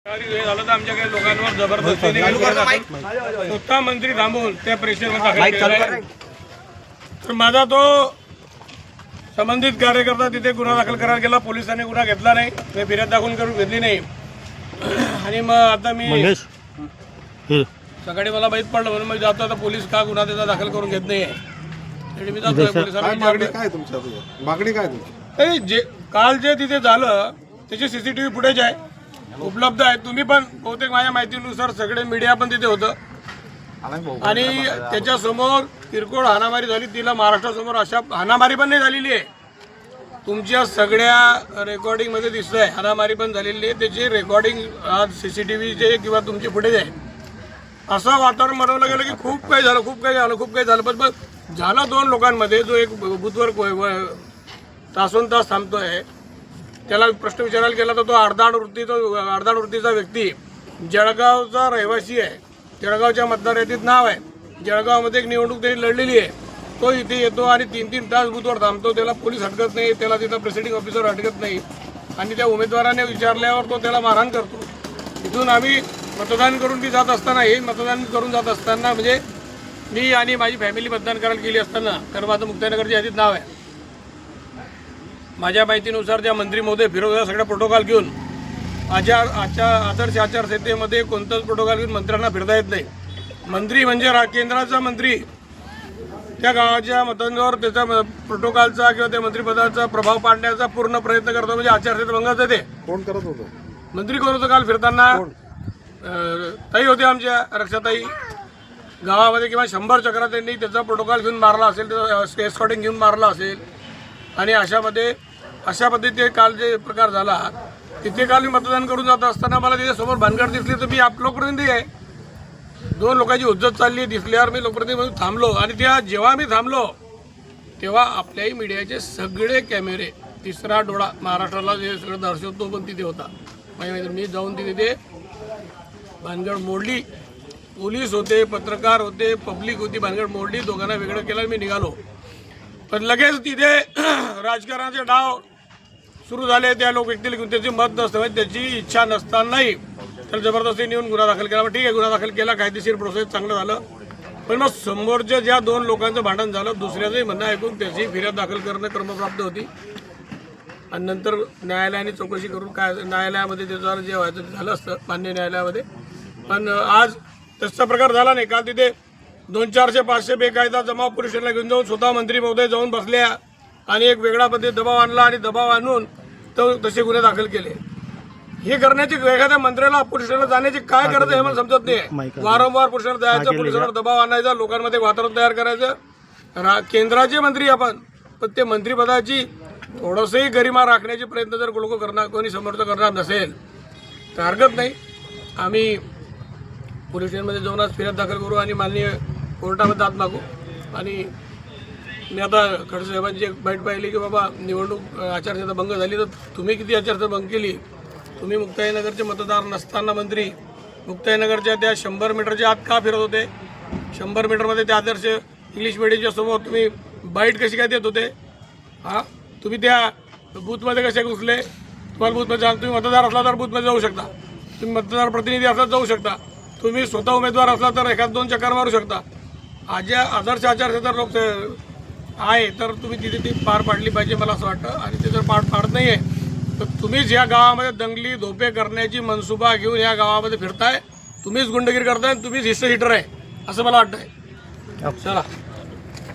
झालं तर आमच्याकडे लोकांवर जबरदस्तीने स्वतः मंत्री थांबवून त्या प्रेशरवर दाखल केला. तर माझा तो संबंधित कार्यकर्ता तिथे गुन्हा दाखल करायला गेला. पोलिसांनी गुन्हा घेतला नाही, मी फिर्याद दाखल करून घेतली नाही. आणि मग आता मी सकाळी मला माहीत पडलं म्हणून मी जातो. आता पोलीस का गुन्हा त्याचा दाखल करून घेत नाही आहे मी जातो पोलिसांना. मागणी काय जे काल जे तिथे झालं त्याचे सीसीटीव्ही फुटेज आहे, उपलब्ध आहे. तुम्ही पण बहुतेक माझ्या माहितीनुसार सगळे मीडिया पण तिथे होतं. आणि त्याच्यासमोर किरकोळ हाणामारी झाली. तिला महाराष्ट्रासमोर अशा हाणामारी पण नाही झालेली आहे. तुमच्या सगळ्या रेकॉर्डिंगमध्ये दिसतंय हाणामारी पण झालेली आहे. त्याची रेकॉर्डिंग आज सीसीटीव्हीचे किंवा तुमची फुटेज आहे. असं वातावरण बनवलं गेलं की खूप काही झालं, खूप काही झालं, खूप काही झालं. पण झालं दोन लोकांमध्ये. जो एक बुथवर तासोन तास थांबतोय त्याला प्रश्न विचारायला गेला तर तो अर्धाड वृत्तीचा व्यक्ती जळगावचा रहिवासी आहे. जळगावच्या मतदार यादीत नाव आहे. जळगावमध्ये एक निवडणूक त्यांनी लढलेली आहे. तो इथे येतो आणि 3-3 तास बुथवर थांबतो. त्याला पोलीस हटकत नाही, त्याला तिथं प्रिसाइडिंग ऑफिसर हटकत नाही. आणि त्या उमेदवाराने विचारल्यावर तो त्याला मारहाण करतो. इथून आम्ही मतदान करून बी जात असताना, हे मतदान करून जात असताना म्हणजे मी आणि माझी फॅमिली मतदान करायला गेली असताना, कारण माझं मुक्ताईनगरच्या यादीत नाव आहे. माझ्या माहितीनुसार ज्या मंत्री महोदय फिरवतात सगळ्या प्रोटोकॉल घेऊन, आदर्श आचारसंहितेमध्ये कोणताच प्रोटोकॉल घेऊन मंत्र्यांना फिरता येत नाही. मंत्री म्हणजे केंद्राचा मंत्री त्या गावाच्या मतदानावर त्याचा प्रोटोकॉलचा किंवा त्या मंत्रिपदाचा प्रभाव पाडण्याचा पूर्ण प्रयत्न करतो. म्हणजे आचारसंहिता भंगाच आहे. ते कोण करत होतं? मंत्री कोण होतं काल फिरताना? ताई होते आमच्या रक्षाताई. गावामध्ये किंवा 100 चक्रा त्यांनी त्याचा प्रोटोकॉल घेऊन मारला असेल, त्याचा एस्कॉर्टिंग घेऊन मारला असेल. आणि अशा पद्धतीने काल जे प्रकार झाला तिथे काल मी मतदान करून जात असताना मला तिथे समोर भानगड दिसली. तर मी लोकप्रतिनिधी आहे. दोन लोकांची हुज्जत चालली दिसल्यावर मी लोकप्रतिनिधी म्हणून थांबलो. आणि जेव्हा मी थांबलो तेव्हा आपल्याही मीडियाचे सगळे कॅमेरे, तिसरा डोळा महाराष्ट्राला जे सगळं दर्शवतो पण तिथे होता. मी जाऊन तिथे भानगड मोडली. पोलीस होते, पत्रकार होते, पब्लिक होती. भानगड मोडली, दोघांना वेगळं केलं, मी निघालो. पण लगेच तिथे राजकारणाचे डाव सुरू झाले. त्या व्यक्तीला घेऊन त्याची मत नसतं, त्याची इच्छा नसतानाही तर जबरदस्ती नेऊन गुन्हा दाखल केला. ठीक आहे, गुन्हा दाखल केला, कायदेशीर प्रोसेस चांगलं झालं. पण मग समोरच्या ज्या दोन लोकांचं भांडण झालं, दुसऱ्याचंही म्हणणं ऐकून त्याची फिर्याद दाखल करणं क्रमप्राप्त होती. आणि नंतर न्यायालयाने चौकशी करून काय न्यायालयामध्ये त्याच्यावर जे व्हायचं ते झालं असतं मान्य न्यायालयामध्ये. पण आज तसा प्रकार झाला नाही. काल तिथे 200-400-500 बेकायदा जमाव पोलीस स्टेशनला घेऊन जाऊन स्वतः मंत्री महोदय जाऊन बसल्या आणि एक वेगळा पद्धती दबाव आणला आणि दबाव आणून तो तसे गुन्हे दाखल केले. हे करण्याची एखाद्या मंत्र्याला पोलीस स्टेशनला जाण्याची काय गरज आहे हे मला समजत नाही. वारंवार पोलिसांना जायचं, पोलिसांवर दबाव आणायचा, लोकांमध्ये वातावरण तयार करायचं. केंद्राचे मंत्री आपण, पण ते मंत्रिपदाची थोडंसंही गरिमा राखण्याचे प्रयत्न जर लोक करणार, कोणी समर्थ करणार नसेल तर हरकत नाही. आम्ही पोलीस स्टेशनमध्ये जाऊन आज फिर्याद दाखल करू आणि माननीय कोर्टामध्ये दाद मागू. आणि मी आता खडसे साहेबांची एक बाईट पाहिली की बाबा निवडणूक आचारसंहिता भंग झाली तर तुम्ही किती आचारसंहिता भंग केली? तुम्ही मुक्ताईनगरचे मतदार नसताना मंत्री मुक्ताईनगरच्या त्या 100 मीटरच्या आत का फिरत होते? 100 मीटरमध्ये त्या आदर्श इंग्लिश मिडियमच्या समोर तुम्ही बाईट कशी काय देत होते? तुम्ही त्या बूथमध्ये कसे घुसले? तुम्हाला बूथमध्ये तुम्ही मतदार असला तर बूथमध्ये जाऊ शकता, तुम्ही मतदार प्रतिनिधी असला जाऊ शकता, तुम्ही स्वतः उमेदवार असला तर एखाद 2 चक्कर मारू शकता. आदर्श आचारसंहिता लोक आहे तर तुम्ही तिथे ती पार पाडली पाहिजे मला असं वाटतं. आणि ते जर पार पाडत नाही आहे तर तुम्हीच या गावामध्ये दंगली धोपे करण्याची मनसुबा घेऊन या गावामध्ये फिरताय. तुम्हीच गुंडगिरी करताय, तुम्हीच हिस्ट्री हिटर आहे असं मला वाटतंय. चला.